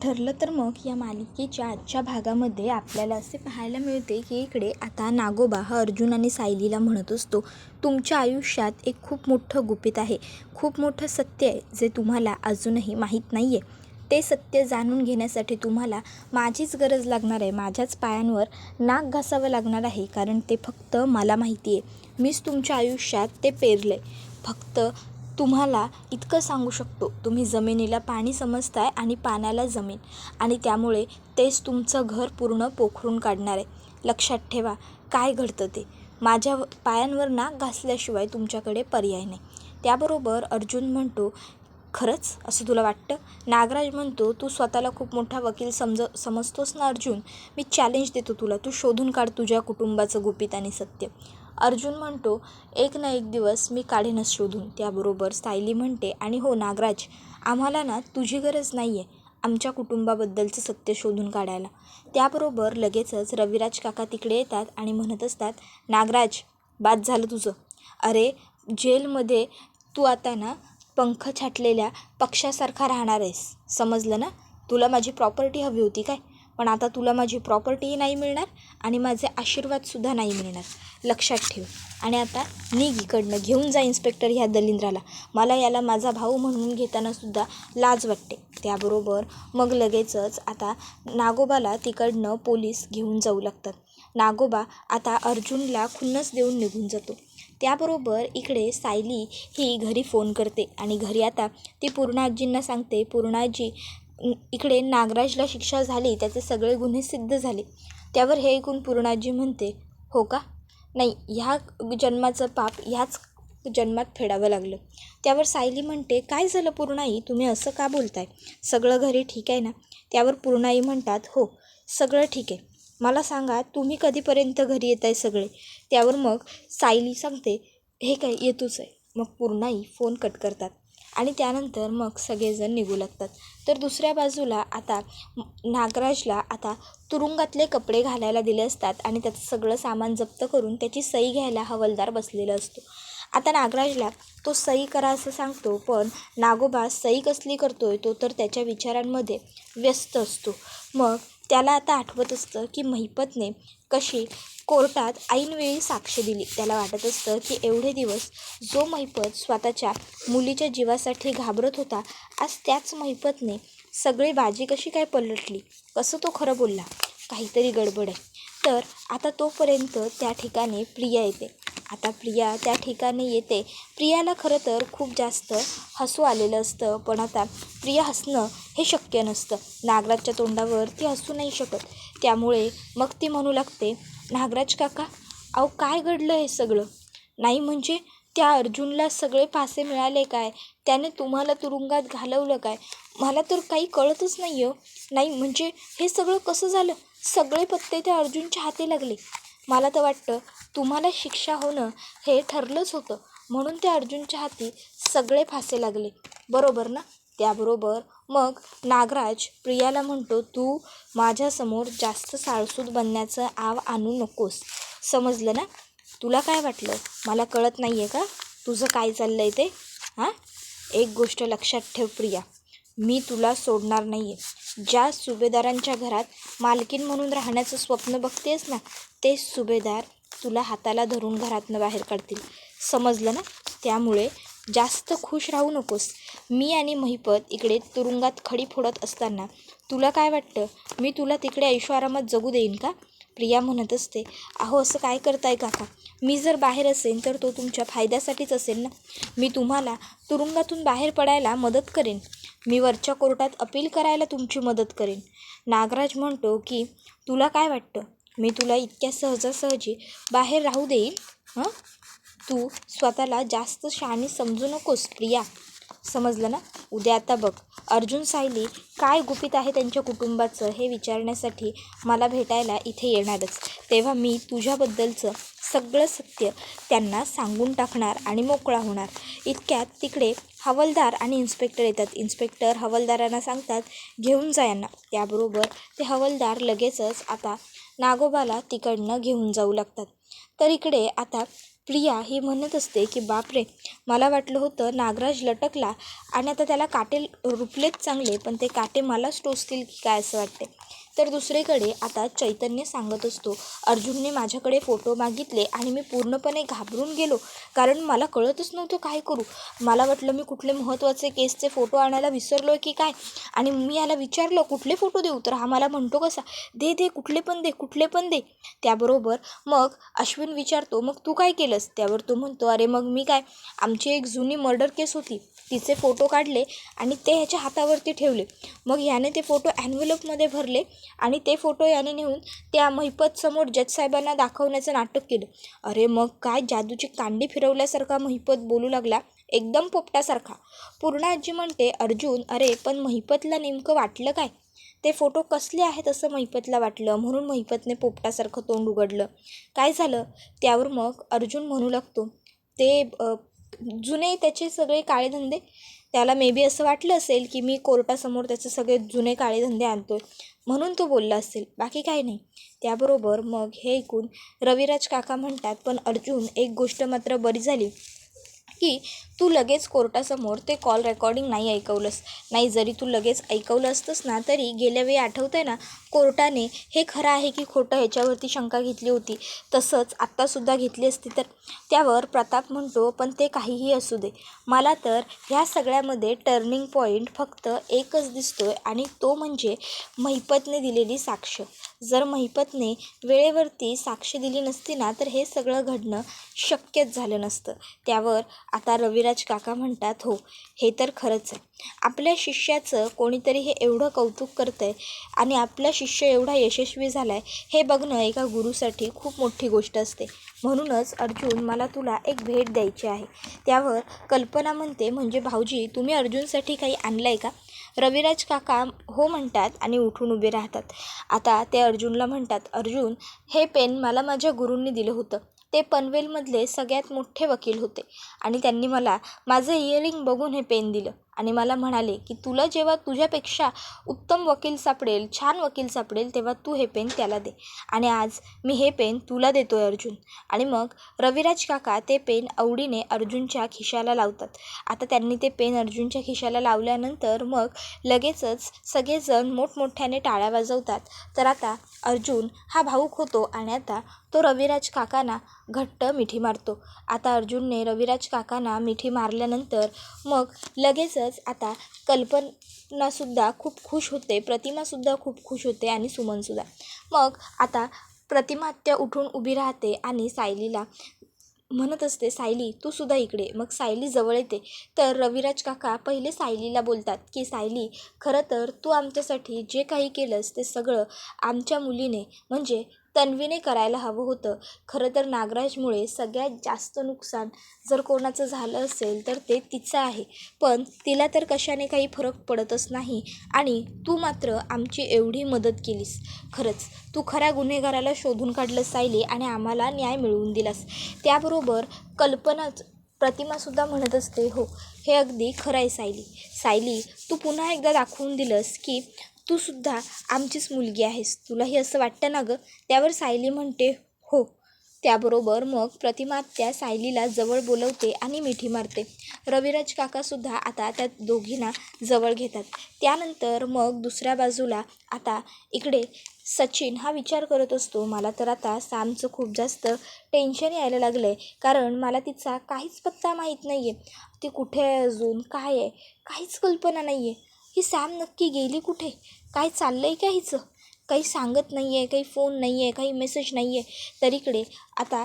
ठरलं तर मग या मालिकेच्या आजच्या भागामध्ये आपल्याला असे पाहायला मिळते की इकडे आता नागोबा हा अर्जुन आणि सायलीला म्हणत असतो, तुमच्या आयुष्यात एक खूप मोठं गुपित आहे, खूप मोठं सत्य आहे जे तुम्हाला अजूनही माहीत नाही आहे. ते सत्य जाणून घेण्यासाठी तुम्हाला माझीच गरज लागणार आहे, माझ्याच पायांवर नाक घासावं लागणार आहे, कारण ते फक्त मला माहिती आहे. मीच तुमच्या आयुष्यात ते पेरलं आहे. फक्त तुम्हाला इतकं सांगू शकतो, तुम्ही जमिनीला पाणी समजताय आणि पाण्याला जमीन, आणि त्यामुळे तेच तुमचं घर पूर्ण पोखरून काढणार आहे. लक्षात ठेवा काय घडतं ते. माझ्या पायांवर नाक घासल्याशिवाय तुमच्याकडे पर्याय नाही. त्याबरोबर अर्जुन म्हणतो, खरंच असं तुला वाटतं? नागराज म्हणतो, तू स्वतःला खूप मोठा वकील समजतोस ना अर्जुन. मी चॅलेंज देतो तुला, तू शोधून काढ तुझ्या कुटुंबाचं गुपित आणि सत्य. अर्जुन म्हणतो, एक ना एक दिवस मी काढेनच शोधून. त्याबरोबर सायली म्हणते, आणि हो नागराज, आम्हाला ना तुझी गरज नाही आहे आमच्या कुटुंबाबद्दलचं सत्य शोधून काढायला. त्याबरोबर लगेचच रविराज काका तिकडे येतात आणि म्हणत असतात, नागराज बाद झालं तुझं. अरे जेलमध्ये तू आता ना पंख छाटलेल्या पक्ष्यासारखा राहणार आहेस, समजलं ना? तुला माझी प्रॉपर्टी हवी होती काय? पण आता तुला माझी प्रॉपर्टीही नाही मिळणार आणि माझे आशीर्वादसुद्धा नाही मिळणार, लक्षात ठेव. आणि आता निघ इकडनं, घेऊन जा इन्स्पेक्टर ह्या दलिंद्राला. मला याला माझा भाऊ म्हणून घेतानासुद्धा लाज वाटते. त्याबरोबर मग लगेचच आता नागोबाला तिकडनं पोलीस घेऊन जाऊ लागतात. नागोबा आता अर्जुनला खुन्नस देऊन निघून जातो. त्याबरोबर इकडे सायली ही घरी फोन करते आणि घरी आता ती पूर्णाजींना सांगते, पूर्णाजी इकडे नागराजला शिक्षा झाली, त्याचे सगळे गुन्हे सिद्ध झाले. त्यावर हे ऐकून पूर्णाजी म्हणते, हो का? नाही, ह्या जन्माचं पाप ह्याच जन्मात फेडावं लागलं. त्यावर सायली म्हणते, काय झालं पूर्णाई, तुम्ही असं का बोलताय? सगळं घरी ठीक आहे ना? त्यावर पूर्णाई म्हणतात, हो सगळं ठीक आहे. मला सांगा तुम्ही कधीपर्यंत घरी येत आहे सगळे? त्यावर मग सायली सांगते, हे काय येतोच आहे. मग पूर्णाई फोन कट करतात आणि त्यानंतर मग सगळेजण निघू लागतात. तर दुसऱ्या बाजूला आता नागराजला आता तुरुंगातले कपडे घालायला दिले असतात आणि त्याचं सगळं सामान जप्त करून त्याची सही घ्यायला हवालदार बसलेला असतो. आता नागराजला तो सही करा असं सांगतो, पण नागोबा सही कसली करतोय तो तर त्याच्या विचारांमध्ये व्यस्त असतो. मग त्याला आता आठवत असतं की महिपतने कशी कोर्टात ऐनवेळी साक्ष दिली. त्याला वाटत असतं की एवढे दिवस जो महिपत स्वतःच्या मुलीच्या जीवासाठी घाबरत होता, आज त्याच महिपतने सगळी बाजी कशी काय पलटली, कसं तो खरं बोलला, काहीतरी गडबड आहे. तर आता तोपर्यंत त्या ठिकाणी प्रिया येते. आता प्रिया त्या ठिकाणी येते. प्रियाला खरं तर खूप जास्त हसू आलेलं असतं, पण आता प्रिया हसणं हे शक्य नसतं. नागराजच्या तोंडावर ती हसू नाही शकत. त्यामुळे मग ती म्हणू लागते, नागराज काका, अहो काय घडलं हे सगळं? नाही म्हणजे त्या अर्जुनला सगळे फासे मिळाले काय? त्याने तुम्हाला तुरुंगात घालवलं काय? मला तर काही कळतच नाही हो. नाही म्हणजे हे सगळं कसं झालं? सगळे पत्ते त्या अर्जुनच्या हाती लागले. मला तर वाटतं तुम्हाला शिक्षा होणं हे ठरलंच होतं, म्हणून त्या अर्जुनच्या हाती सगळे फासे लागले, बरोबर ना? त्याबरोबर मग नागराज प्रियाला म्हणतो, तू माझ्यासमोर जास्त साळसूद बनण्याचं आव आणू नकोस, समजलं ना? तुला काय वाटलं मला कळत नाही आहे का तुझं काय चाललं आहे ते? हां, एक गोष्ट लक्षात ठेव प्रिया, मी तुला सोडणार नाही आहे. ज्या सुभेदारांच्या घरात मालकीण म्हणून राहण्याचं स्वप्न बघतेस ना, ते सुभेदार तुला हाताला धरून घरातनं बाहेर काढतील, समजलं ना? त्यामुळे जास्त खुश राहू नकोस. मी आणि महिपत इकडे तुरुंगात खडी फोडत असताना तुला काय वाटतं मी तुला तिकडे ऐशोआरामात जगू देईन का? प्रिया म्हणत असते, अहो असं काय करताय काका? मी जर बाहेर असेन तर तो तुमच्या फायद्यासाठीच असेल ना. मी तुम्हाला तुरुंगातून बाहेर पडायला मदत करेन. मी वरच्या कोर्टात अपील करायला तुमची मदत करेन. नागराज म्हणतो की तुला काय वाटतं मी तुला इतक्या सहजासहजी बाहेर राहू देईन? हं, तू स्वतःला जास्त शहाणी समजू नकोस प्रिया, समजलं ना? उद्या आता बघ, अर्जुन सायली काय गुपित आहे त्यांच्या कुटुंबाचं हे विचारण्यासाठी मला भेटायला इथे येणारच. तेव्हा मी तुझ्याबद्दलचं सगळं सत्य त्यांना सांगून टाकणार आणि मोकळा होणार. इतक्यात तिकडे हवालदार आणि इन्स्पेक्टर येतात. इन्स्पेक्टर हवालदारांना सांगतात, घेऊन जा यांना. त्याबरोबर ते हवालदार लगेचच आता नागोबाला तिकडनं घेऊन जाऊ लागतात. तर इकडे आता प्रिया ही म्हणत असते की बापरे, मला वाटलं होतं नागराज लटकला आणि आता त्याला काटे रुपलेच चांगले, पण ते काटे मलाच टोचतील की काय असं वाटते. तर दुसरीकडे आता चैतन्य सांगत असतो, अर्जुनने माझ्याकडे फोटो मागितले आणि मी पूर्णपणे घाबरून गेलो, कारण मला कळतच नव्हतं काय करू. मला वाटलं मी कुठले महत्त्वाचे केसचे फोटो आणायला विसरलो की काय. आणि मी याला विचारलं कुठले फोटो देऊ, तर हा मला म्हणतो कसा, दे दे कुठले पण दे, कुठले पण दे. त्याबरोबर मग अश्विन विचारतो, मग तू काय केलंस. त्यावर तो म्हणतो, अरे मग मी काय, आमची एक जुनी मर्डर केस होती, तिचे फोटो काढले आणि ते ह्याच्या हातावरती ठेवले. मग याने ते फोटो ॲन्व्हलपमध्ये भरले आणि ते फोटो याने नेऊन त्या महिपतसमोर जजसाहेबांना दाखवण्याचं नाटक केलं. अरे मग काय जादूची कांडी फिरवल्यासारखा महिपत बोलू लागला, एकदम पोपटासारखा. पूर्ण आजी म्हणते, अर्जुन अरे पण महिपतला नेमकं वाटलं काय, ते फोटो कसले आहेत असं महिपतला वाटलं, म्हणून महिपतने पोपटासारखं तोंड उघडलं. काय झालं. त्यावर मग अर्जुन म्हणू लागतो, ते जुने त्याचे सगळे काळे धंदे. त्याला मे बी असं वाटलं असेल की मी कोर्टासमोर त्याचे सगळे जुने काळे धंदे आणतो, म्हणून तो बोलला असेल, बाकी काही नाही. त्याबरोबर मग हे ऐकून रविराज काका म्हणतात, पण अर्जुन एक गोष्ट मात्र बरी झाली की तू लगेच कोर्टासमोर ते कॉल रेकॉर्डिंग नाही ऐकवलंस. नाही, जरी तू लगेच ऐकवलं असतंस ना, तरी गेल्या वेळी आठवतं आहे ना, कोर्टाने हे खरं आहे की खोटं ह्याच्यावरती शंका घेतली होती, तसंच आत्तासुद्धा घेतली असती तर. त्यावर प्रताप म्हणतो, पण ते काहीही असू दे, मला तर ह्या सगळ्यामध्ये टर्निंग पॉईंट फक्त एकच दिसतोय आणि तो म्हणजे महिपतने दिलेली साक्ष. जर महिपतने वेळेवरती साक्ष दिली नसती ना, तर हे सगळं घडणं शक्यच झालं नसतं. त्यावर आता रविराज काका म्हणतात, हो हे तर खरंच आहे, आपल्या शिष्याचं कोणीतरी हे एवढं कौतुक करतं आहे आणि आपला शिष्य एवढा यशस्वी झाला आहे, हे बघणं एका गुरुसाठी खूप मोठी गोष्ट असते. म्हणूनच अर्जुन, मला तुला एक भेट द्यायची आहे. त्यावर कल्पना म्हणते, म्हणजे भाऊजी तुम्ही अर्जुनसाठी काही आणलं आहे का. रविराज काका हो म्हणतात आणि उठून उभे राहतात. आता ते अर्जुनला म्हणतात, अर्जुन हे पेन मला माझ्या गुरूंनी दिलं होतं. ते पनवेलमधले सगळ्यात मोठे वकील होते आणि त्यांनी मला माझं इयरिंग बघून हे पेन दिलं आणि मला म्हणाले की तुला जेव्हा तुझ्यापेक्षा उत्तम वकील सापडेल, छान वकील सापडेल, तेव्हा तू हे पेन त्याला दे. आणि आज मी हे पेन तुला देतो आहे अर्जुन. आणि मग रविराज काका ते पेन आवडीने अर्जुनच्या खिशाला लावतात. आता त्यांनी ते पेन अर्जुनच्या खिशाला लावल्यानंतर मग लगेचच सगळेजण मोठमोठ्याने टाळ्या वाजवतात. तर आता अर्जुन हा भाऊक होतो आणि आता तो रविराज काकांना घट्ट मिठी मारतो. आता अर्जुनने रविराज काकांना मिठी मारल्यानंतर मग लगेचच आता कल्पनासुद्धा खूप खुश होते, प्रतिमासुद्धा खूप खुश होते आणि सुमनसुद्धा. मग आता प्रतिमा त्या उठून उभी राहते आणि सायलीला म्हणत असते, सायली तू सुद्धा इकडे. मग सायली जवळ येते. तर रविराज काका पहिले सायलीला बोलतात की सायली, खरं तर तू आमच्यासाठी जे काही केलंस ते सगळं आमच्या मुलीने म्हणजे तन्वीने करायला हवं होतं. खरं तर नागराजमुळे सगळ्यात जास्त नुकसान जर कोणाचं झालं असेल तर ते तिचं आहे, पण तिला तर कशाने काही फरक पडतच नाही आणि तू मात्र आमची एवढी मदत केलीस. खरंच तू खऱ्या गुन्हेगाराला शोधून काढलंस सायली आणि आम्हाला न्याय मिळवून दिलास. त्याबरोबर प्रतिमासुद्धा म्हणत असते, हो हे अगदी खरं आहे सायली. सायली तू पुन्हा एकदा दाखवून दिलंस की तू सुद्धा आमचीच मुलगी आहेस. तुलाही असं वाटतं ना गं. त्यावर सायली म्हणते, हो. त्याबरोबर मग प्रतिमा त्या सायलीला जवळ बोलवते आणि मिठी मारते. रविराज काकासुद्धा आता त्या दोघींना जवळ घेतात. त्यानंतर मग दुसऱ्या बाजूला आता इकडे सचिन हा विचार करत असतो, मला तर आता सॅमचं खूप जास्त टेन्शन यायला लागलं आहे, कारण मला तिचा काहीच पत्ता माहीत नाही आहे. ती कुठे आहे अजून, काय आहे, काहीच कल्पना नाही आहे. ही सॅम नक्की गेली कुठे, काय चाललं आहे का हिचं, काही सांगत नाही आहे, काही फोन नाही आहे, काही मेसेज नाही आहे. तर इकडे आता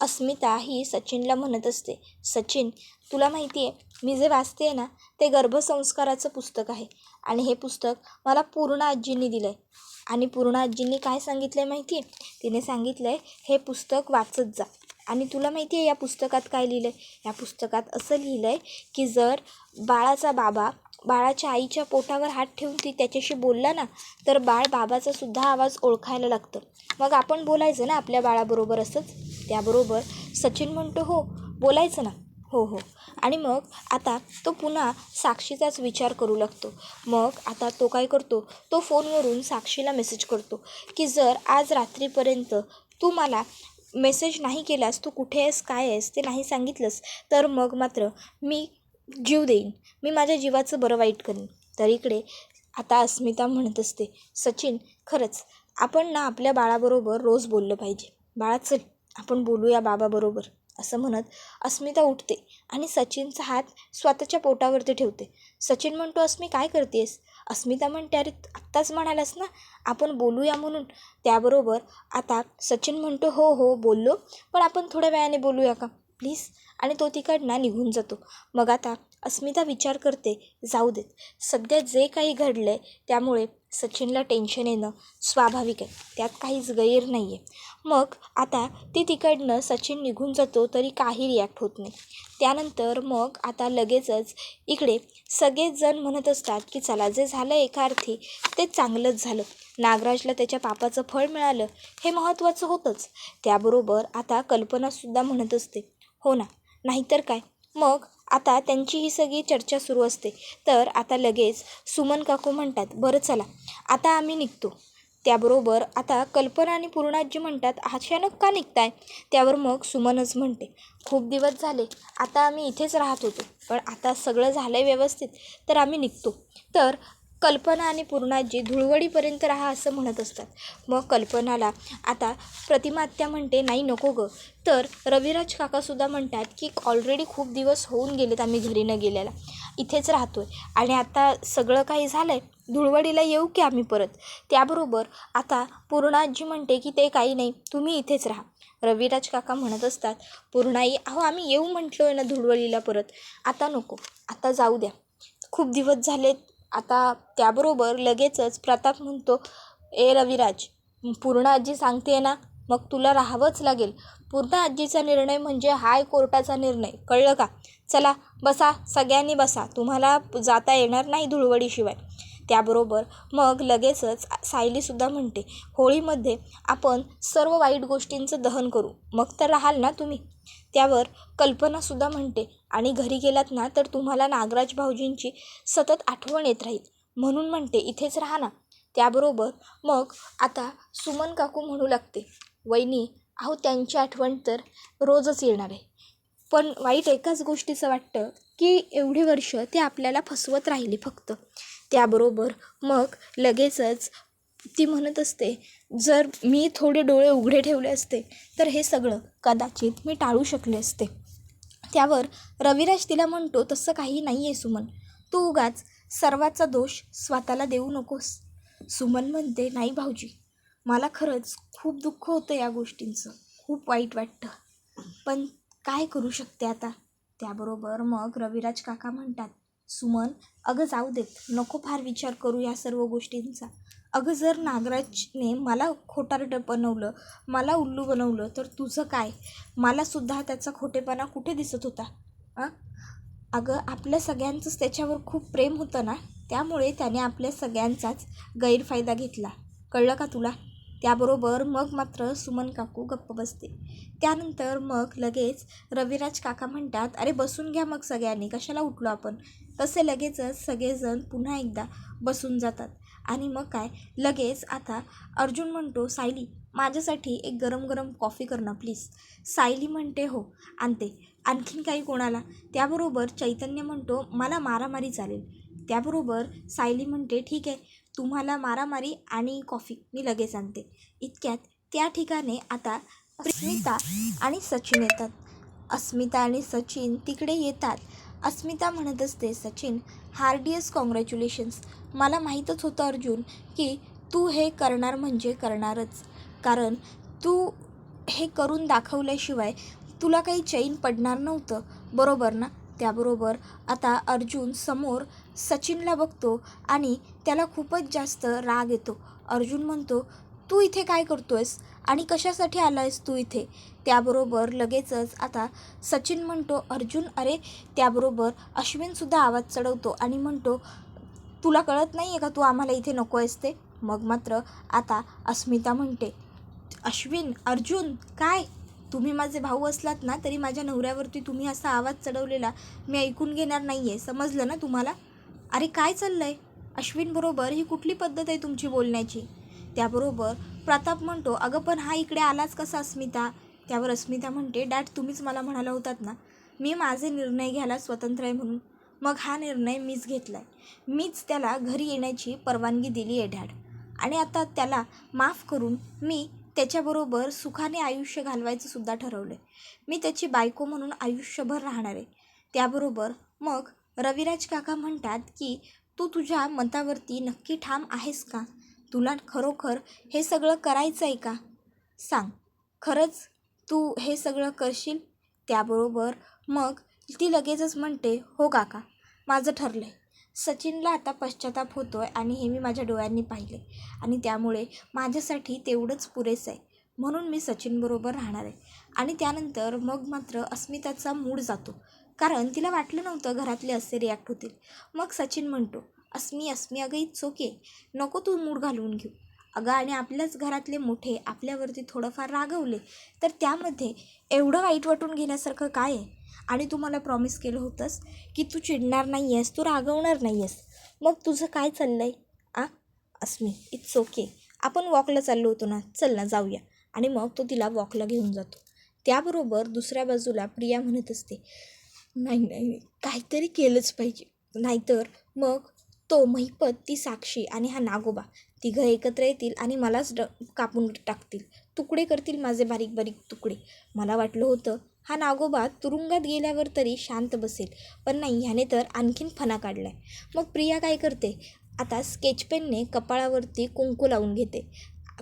अस्मिता ही सचिनला म्हणत असते, सचिन तुला माहिती आहे मी जे वाचते आहे ना, ते गर्भसंस्काराचं पुस्तक आहे आणि हे पुस्तक मला पूर्ण आजींनी दिलं आहे. आणि पूर्ण आजींनी काय सांगितलं आहे माहिती आहे, तिने सांगितलं आहे हे पुस्तक वाचत जा. आणि तुला माहिती आहे या पुस्तकात काय लिहिलं आहे, या पुस्तकात असं लिहिलं आहे की जर बाळाचा बाबा बाळाच्या आईच्या पोटावर हात ठेवून ती त्याच्याशी बोलला ना, तर बाळ बाबाचा सुद्धा आवाज ओळखायला लागतं. मग आपण बोलायचं ना आपल्या बाळाबरोबर असंच. त्याबरोबर सचिन म्हणतो, हो बोलायचं ना, हो हो. आणि मग आता तो पुन्हा साक्षीचाच विचार करू लागतो. मग आता तो काय करतो, तो फोनवरून साक्षीला मेसेज करतो की जर आज रात्रीपर्यंत तू मला मेसेज नाही केलास, तू कुठे आहेस, काय आहेस ते नाही सांगितलंस, तर मग मात्र मी जीव देईन, मी माझ्या जीवाचं बरं वाईट करीन. तर इकडे आता अस्मिता म्हणत असते, सचिन खरंच आपण ना आपल्या बाळाबरोबर रोज बोललं पाहिजे. बाळा चल आपण बोलूया बाबाबरोबर. असं म्हणत अस्मिता उठते आणि सचिनचा हात स्वतःच्या पोटावरती ठेवते. सचिन म्हणतो, अस्मी काय करतेस? अस्मिता म्हणते, अरे आत्ताच म्हणालास ना आपण बोलूया म्हणून. त्याबरोबर आता सचिन म्हणतो, हो हो बोललो, पण आपण थोड्या वेळाने बोलूया का प्लीज? आणि तो तिकडनं निघून जातो. मग आता अस्मिता विचार करते, जाऊ देत, सध्या जे काही घडलं आहे त्यामुळे सचिनला टेन्शन येणं स्वाभाविक आहे, त्यात काहीच गैर नाही आहे. मग आता ती तिकडनं सचिन निघून जातो तरी काही रिॲक्ट होत नाही. त्यानंतर मग आता लगेचच इकडे सगळेच जण म्हणत असतात की चला जे झालं एका अर्थी ते चांगलंच झालं, नागराजला त्याच्या पापाचं फळ मिळालं हे महत्त्वाचं होतंच. त्याबरोबर आता कल्पनासुद्धा म्हणत असते, हो ना, नाहीतर काय. मग आता त्यांची ही सगळी चर्चा सुरू असते. तर आता लगेच सुमन काकू म्हणतात, बरं चला आता आम्ही निघतो. त्याबरोबर आता कल्पना आणि पूर्णाजी म्हणतात, अचानक का निघताय? त्यावर मग सुमनच म्हणते, खूप दिवस झाले आता आम्ही इथेच राहत होतो, पण आता सगळं झालं आहे व्यवस्थित तर आम्ही निघतो. तर कल्पना आणि पूर्णाजी धुळवडीपर्यंत राहा असं म्हणत असतात. मग कल्पनाला आता प्रतिमा आत्या म्हणते, नाही नको गं. तर रविराज काकासुद्धा म्हणतात की ऑलरेडी खूप दिवस होऊन गेलेत आम्ही घरी न गेल्याला, इथेच राहतो आहे आणि आता सगळं काही झालं आहे, धुळवडीला येऊ की आम्ही परत? त्याबरोबर आता पूर्णाजी म्हणते की ते काही नाही, तुम्ही इथेच राहा. रविराज काका म्हणत असतात, पूर्णाई अहो आम्ही येऊ म्हटलो आहे ना धुळवडीला परत, आता नको, आता जाऊ द्या, खूप दिवस झालेत आता. त्याबरोबर लगेचच प्रताप म्हणतो, ए रविराज, पूर्ण आजी सांगते ना मग तुला राहावंच लागेल. पूर्ण आजीचा निर्णय म्हणजे हायकोर्टाचा निर्णय, कळलं का? चला बसा, सगळ्यांनी बसा, तुम्हाला जाता येणार नाही धुळवडीशिवाय. त्याबरोबर मग लगेचच सायलीसुद्धा म्हणते, होळीमध्ये आपण सर्व वाईट गोष्टींचं दहन करू, मग तर राहाल ना तुम्ही? त्यावर कल्पनासुद्धा म्हणते, आणि घरी गेलात ना तर तुम्हाला नागराज भाऊजींची सतत आठवण येत राहील, म्हणून म्हणते इथेच राहा ना. त्याबरोबर मग आता सुमन काकू म्हणू लागते, वहिनी अहो त्यांची आठवण तर रोजच येणार आहे, पण वाईट एकाच गोष्टीचं वाटतं की एवढी वर्ष ते आपल्याला फसवत राहिली फक्त. त्याबरोबर मग लगेचच ती म्हणत असते, जर मी थोडे डोळे उघडे ठेवले असते तर हे सगळं कदाचित मी टाळू शकले असते. त्यावर रविराज तिला म्हणतो, तसं काही नाही आहे सुमन, तू उगाच सर्वाचा दोष स्वतःला देऊ नकोस. सुमन म्हणते, नाही भाऊजी, मला खरंच खूप दुःख होतं या गोष्टींचं, खूप वाईट वाटतं, पण काय करू शकते आता. त्याबरोबर मग रविराज काका म्हणतात, सुमन अगं जाऊ देत, नको फार विचार करू या सर्व गोष्टींचा. अगं जर नागराजने मला खोटारडं बनवलं, मला उल्लू बनवलं तर तुझं काय? मलासुद्धा त्याचा खोटेपणा कुठे दिसत होता? अगं आपल्या सगळ्यांचंच त्याच्यावर खूप प्रेम होतं ना, त्यामुळे त्याने आपल्या सगळ्यांचाच गैरफायदा घेतला, कळलं का तुला? त्याबरोबर मग मात्र सुमन काकू गप्प बसते. त्यानंतर मग लगेच रविराज काका म्हणतात, अरे बसून घ्या मग सगळ्यांनी, कशाला उठलो आपण? तसे लगेचच सगळेजण पुन्हा एकदा बसून जातात. आणि मग काय लगेच आता अर्जुन म्हणतो, सायली माझ्यासाठी एक गरम गरम कॉफी कर ना प्लीज. सायली म्हणते, हो आणते. आणखीन काही कोणाला? त्याबरोबर चैतन्य म्हणतो, मला मारामारी चालेल. त्याबरोबर सायली म्हणते, ठीक आहे, तुम्हाला मारामारी आणि कॉफी मी लगेच आणते. इतक्यात त्या ठिकाणी आता अस्मिता आणि सचिन येतात. अस्मिता आणि सचिन तिकडे येतात. अस्मिता म्हणत असते, सचिन हार्डियस्ट कॉंग्रॅच्युलेशन्स. मला माहीतच होतं अर्जुन की तू हे करणार म्हणजे करणारच, कारण तू हे करून दाखवल्याशिवाय तुला काही चैन पडणार नव्हतं, बरोबर ना? त्याबरोबर आता अर्जुन समोर सचिनला बघतो आणि त्याला खूपच जास्त राग येतो. अर्जुन म्हणतो, तू इथे काय करतोयस आणि कशासाठी आला आहेस तू इथे? त्याबरोबर लगेचच आता सचिन म्हणतो, अर्जुन अरे. त्याबरोबर अश्विनसुद्धा आवाज चढवतो आणि म्हणतो, तुला कळत नाही आहे का तू आम्हाला इथे नको आहेस ते? मग मात्र आता अस्मिता म्हणते, अश्विन अर्जुन काय, तुम्ही माझे भाऊ असलात ना तरी माझ्या नवऱ्यावरती तुम्ही असा आवाज चढवलेला मी ऐकून घेणार नाही आहे, समजलं ना तुम्हाला? अरे काय चाललं आहे अश्विन बरोबर, ही कुठली पद्धत आहे तुमची बोलण्याची? त्याबरोबर प्रताप म्हणतो, अगं पण हा इकडे आलाच कसा अस्मिता? त्यावर अस्मिता म्हणते, डॅड तुम्हीच मला म्हणाला होतात ना मी माझे निर्णय घ्यायला स्वतंत्र आहे म्हणून. मग हा निर्णय मीच घेतला आहे. मीच त्याला घरी येण्याची परवानगी दिली आहे डॅड. आणि आता त्याला माफ करून मी त्याच्याबरोबर सुखाने आयुष्य घालवायचं सुद्धा ठरवलं आहे. मी त्याची बायको म्हणून आयुष्यभर राहणार आहे. त्याबरोबर मग रविराज काका म्हणतात की तू तुझ्या मतावरती नक्की ठाम आहेस का? तुला खरोखर हे सगळं करायचं आहे का? सांग, खरंच तू हे सगळं करशील? त्याबरोबर मग ती लगेचच म्हणते, हो काका, माझं ठरलं आहे. सचिनला आता पश्चाताप होतो आहे आणि हे मी माझ्या डोळ्यांनी पाहिले आणि त्यामुळे माझ्यासाठी तेवढंच पुरेसं आहे. म्हणून मी सचिनबरोबर राहणार आहे. आणि त्यानंतर मग मात्र अस्मिताचा मूड जातो, कारण तिला वाटलं नव्हतं घरातले असे रिॲक्ट होतील. मग सचिन म्हणतो, अस्मी अगं इट्स ओके, नको तू मूड घालवून घेऊ. अगं आणि आपल्याच घरातले मोठे आपल्यावरती थोडंफार रागवले तर त्यामध्ये एवढं वाईट वाटून घेण्यासारखं काय आहे? आणि तू मला प्रॉमिस केलं होतंस की तू चिडणार नाही आहेस, तू रागवणार नाही आहेस. मग तुझं काय चाललं आहे? अस्मी इट्स ओके, आपण वॉकला चाललो होतो ना, चल ना जाऊया. आणि मग तो तिला वॉकला घेऊन जातो. त्याबरोबर दुसऱ्या बाजूला प्रिया म्हणत असते, नाही नाही नाही, काहीतरी केलंच पाहिजे, नाहीतर मग तो महिपत, ती साक्षी आणि हा नागोबा तिघं एकत्र येतील आणि मलाच कापून टाकतील, तुकडे करतील माझे बारीक बारीक तुकडे. मला वाटलं होतं हा नागोबा तुरुंगात गेल्यावर तरी शांत बसेल, पण नाही, ह्याने तर आणखीन फणा काढलाय. मग प्रिया काय करते, आता स्केचपेनने कपाळावरती कुंकू लावून घेते,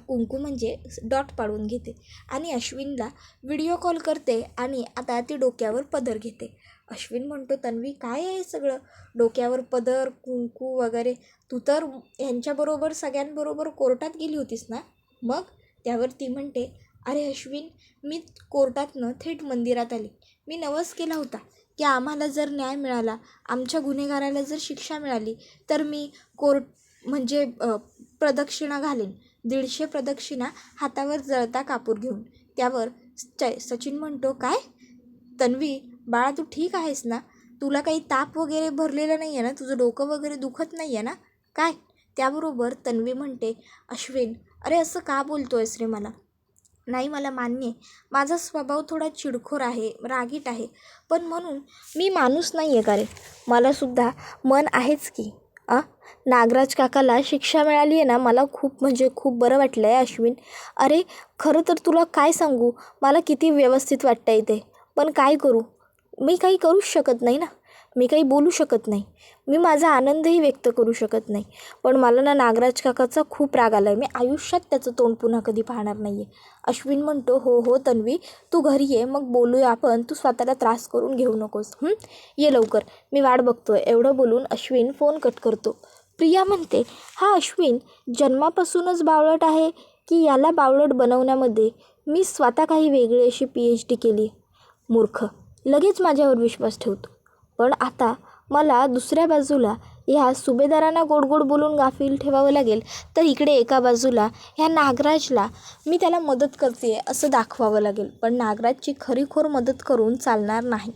कुंकू म्हणजे डॉट पाडून घेते आणि अश्विनला व्हिडिओ कॉल करते आणि आता ती डोक्यावर पदर घेते. अश्विन म्हणतो, तन्वी काय आहे सगळं, डोक्यावर पदर, कुंकू वगैरे, तू तर ह्यांच्याबरोबर सगळ्यांबरोबर कोर्टात गेली होतीस ना? मग त्यावर ती म्हणते, अरे अश्विन, मी कोर्टातनं थेट मंदिरात आले. मी नवस केला होता की आम्हाला जर न्याय मिळाला, आमच्या गुन्हेगाराला जर शिक्षा मिळाली तर मी कोर्ट म्हणजे प्रदक्षिणा घालेन, 150 प्रदक्षिणा हातावर जळता कापूर घेऊन. त्यावर सचिन म्हणतो, काय तन्वी बाळा, तू ठीक आहेस ना? तुला काही ताप वगैरे भरलेला नाही आहे ना? तुझं डोकं वगैरे दुखत नाही आहे ना काय? त्याबरोबर तन्वी म्हणते, अश्विन अरे असं का बोलतो आहेस रे मला? नाही, मला मान्य आहे माझा स्वभाव थोडा चिडखोर आहे, रागीट आहे, पण म्हणून मी माणूस नाही आहे का रे? मलासुद्धा मन आहेच की. नागराज काकाला शिक्षा मिळाली आहे ना, मला खूप म्हणजे खूप बरं वाटलं आहे अश्विन. अरे खरं तर तुला काय सांगू, मला किती व्यवस्थित वाटतं आहे ते, पण काय करू, मी काही करूच शकत नाही ना, मी काही बोलू शकत नाही, मी माझा आनंदही व्यक्त करू शकत नाही. पण मला ना नागराज काकाचा खूप राग आला आहे, मी आयुष्यात त्याचं तोंड पुन्हा कधी पाहणार नाही आहे. अश्विन म्हणतो, हो हो तन्वी, तू घरी ये, मग बोलूया आपण, तू स्वतःला त्रास करून घेऊ नकोस, ये लवकर, मी वाट बघतोय. एवढं बोलून अश्विन फोन कट करतो. प्रिया म्हणते, हा अश्विन जन्मापासूनच बावळट आहे की याला बावळट बनवण्यामध्ये मी स्वतः काही वेगळी अशी PhD केली? मूर्ख, लगेच माझ्यावर विश्वास ठेवतो. पण आता मला दुसऱ्या बाजूला ह्या सुभेदारांना गोड गोड बोलून गाफील ठेवावं लागेल, तर इकडे एका बाजूला ह्या नागराजला मी त्याला मदत करते असं दाखवावं लागेल. पण नागराजची खरीखोर मदत करून चालणार नाही.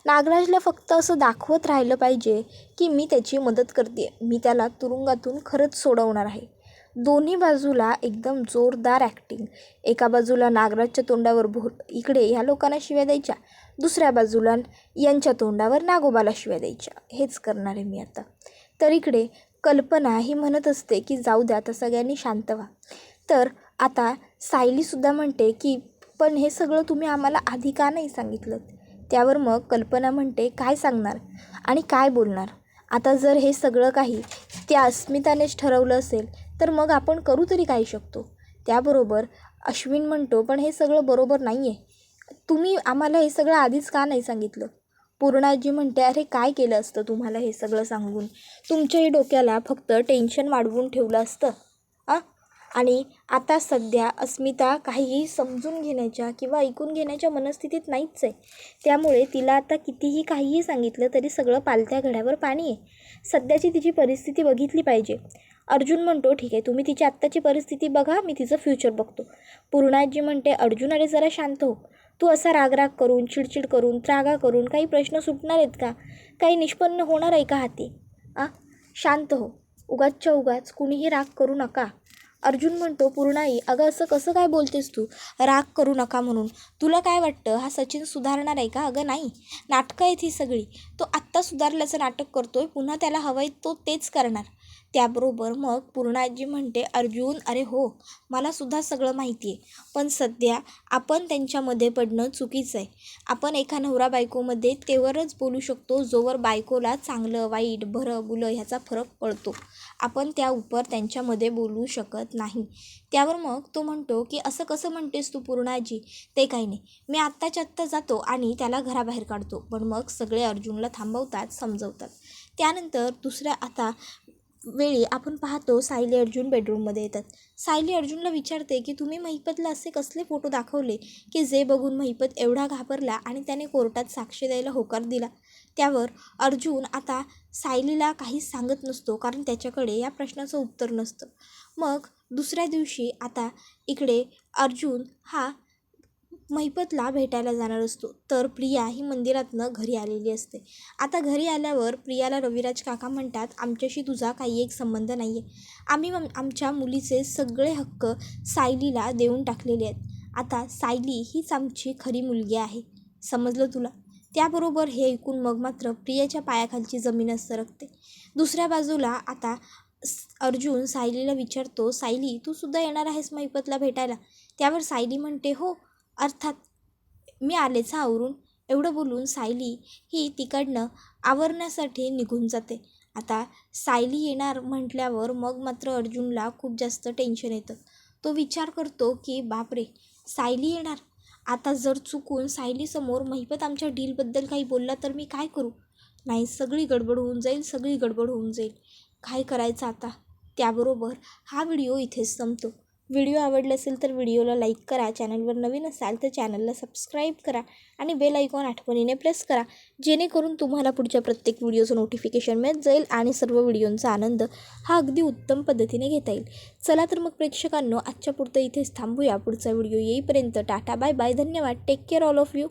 नागराजला फक्त असं दाखवत राहिलं पाहिजे की मी त्याची मदत करते, मी त्याला तुरुंगातून खरंच सोडवणार आहे. दोन्ही बाजूला एकदम जोरदार ॲक्टिंग. एका बाजूला नागराजच्या तोंडावर इकडे ह्या लोकांना शिव्या द्यायच्या, दुसऱ्या बाजूला यांच्या तोंडावर नागोबाला शिव्या द्यायच्या. हेच करणार आहे मी आता. तर इकडे कल्पना ही म्हणत असते की जाऊ द्या, आता सगळ्यांनी शांत व्हा. तर आता सायलीसुद्धा म्हणते की पण हे सगळं तुम्ही आम्हाला आधी का नाही सांगितलं? त्यावर मग कल्पना म्हणते, काय सांगणार आणि काय बोलणार? आता जर हे सगळं काही त्या अस्मितानेच ठरवलं असेल तर मग आपण करू तरी काय शकतो? त्याबरोबर अश्विन म्हणतो, पण हे सगळं बरोबर नाही आहे, तुम्ही आम्हाला हे सगळं आधीच का नाही सांगितलं? पूर्णाजी म्हणते, अरे काय केलं असतं तुम्हाला हे सगळं सांगून? तुमच्याही डोक्याला फक्त टेन्शन वाढवून ठेवलं असतं. आणि आता सध्या अस्मिता काहीही समजून घेण्याच्या किंवा ऐकून घेण्याच्या मनस्थितीत नाहीच आहे. त्यामुळे तिला आता कितीही काहीही सांगितलं तरी सगळं पालत्या घड्यावर पाणी आहे. सध्याची तिची परिस्थिती बघितली पाहिजे. अर्जुन म्हणतो, ठीक आहे, तुम्ही तिची आत्ताची परिस्थिती बघा, मी तिचं फ्युचर बघतो. पूर्णाजी म्हणते, अर्जुन अरे जरा शांत हो, तू असा रागराग करून, चिडचिड करून, त्रागा करून काही प्रश्न सुटणार आहेत का? काही निष्पन्न होणार आहे का हाती? शांत हो, उगाचच्या उगाच कुणीही राग करू नका. अर्जुन म्हणतो, पूर्णाई अगं असं कसं काय बोलतेस तू, राग करू नका म्हणून. तुला काय वाटतं हा सचिन सुधारणार आहे का? अगं नाही, नाटकं आहेत ही सगळी. तो आत्ता सुधारल्याचं नाटक करतोय, पुन्हा त्याला हवंय तो तेच करणार. त्याबरोबर मग पूर्णाजी म्हणते, अर्जुन अरे हो, मलासुद्धा सगळं माहिती आहे, पण सध्या आपण त्यांच्यामध्ये पडणं चुकीचं आहे. आपण एका नवरा बायकोमध्ये तेवढंच बोलू शकतो जोवर बायकोला चांगलं वाईट बरं बुलं ह्याचा फरक पडतो. आपण त्या उपर त्यांच्यामध्ये बोलू शकत नाही. त्यावर मग तो म्हणतो की असं कसं म्हणतेस तू पूर्णाजी, ते काही नाही, मी आत्ताच्या आत्ता जातो आणि त्याला घराबाहेर काढतो. पण मग सगळे अर्जुनला थांबवतात, समजवतात. त्यानंतर दुसऱ्या आता वेळी आपण पाहतो सायली अर्जुन बेडरूममध्ये येतात. सायली अर्जुनला विचारते की तुम्ही महिपतला असे कसले फोटो दाखवले की जे बघून महिपत एवढा घाबरला आणि त्याने कोर्टात साक्ष द्यायला होकार दिला. त्यावर अर्जुन आता सायलीला काहीच सांगत नसतो, कारण त्याच्याकडे या प्रश्नाचं उत्तर नसतं. मग दुसऱ्या दिवशी आता इकडे अर्जुन हा महिपतला भेटायला जाणार असतो, तर प्रिया ही मंदिरातनं घरी आलेली असते. आता घरी आल्यावर प्रियाला रविराज काका म्हणतात, आमच्याशी तुझा काही एक संबंध नाही आहे. आम्ही आमच्या मुलीचे सगळे हक्क सायलीला देऊन टाकलेले आहेत. आता सायली हीच आमची खरी मुलगी आहे, समजलं तुला? त्याबरोबर हे ऐकून मग मात्र प्रियाच्या पायाखालची जमीनच सरकते. दुसऱ्या बाजूला आता अर्जुन सायलीला विचारतो, सायली तू सुद्धा येणार आहेस महिपतला भेटायला? त्यावर सायली म्हणते, हो अर्थात, मी आलेच आवरून. एवढं बोलून सायली ही तिकडनं आवरण्यासाठी निघून जाते. आता सायली येणार म्हटल्यावर मग मात्र अर्जुनला खूप जास्त टेन्शन येतं. तो विचार करतो की बापरे, सायली येणार, आता जर चुकून सायलीसमोर महिपत आमच्या डीलबद्दल काही बोलला तर मी काय करू? नाही, सगळी गडबड होऊन जाईल, सगळी गडबड होऊन जाईल. काय करायचं आता? त्याबरोबर हा व्हिडिओ इथेच संपतो. व्हिडिओ आवडला असेल तर व्हिडिओला लाईक करा, चॅनलवर नवीन असाल तर चॅनलला सबस्क्राईब करा आणि बेल आयकॉन आठवणीने प्रेस करा, जेणेकरून तुम्हाला पुढच्या प्रत्येक व्हिडिओचं नोटिफिकेशन मिळत जाईल आणि सर्व व्हिडिओंचा आनंद हा अगदी उत्तम पद्धतीने घेता येईल. चला तर मग प्रेक्षकांनो, आजच्या पुरतं इथेच थांबूया. पुढचा व्हिडिओ येईपर्यंत टाटा बाय बाय, धन्यवाद, take care all of you.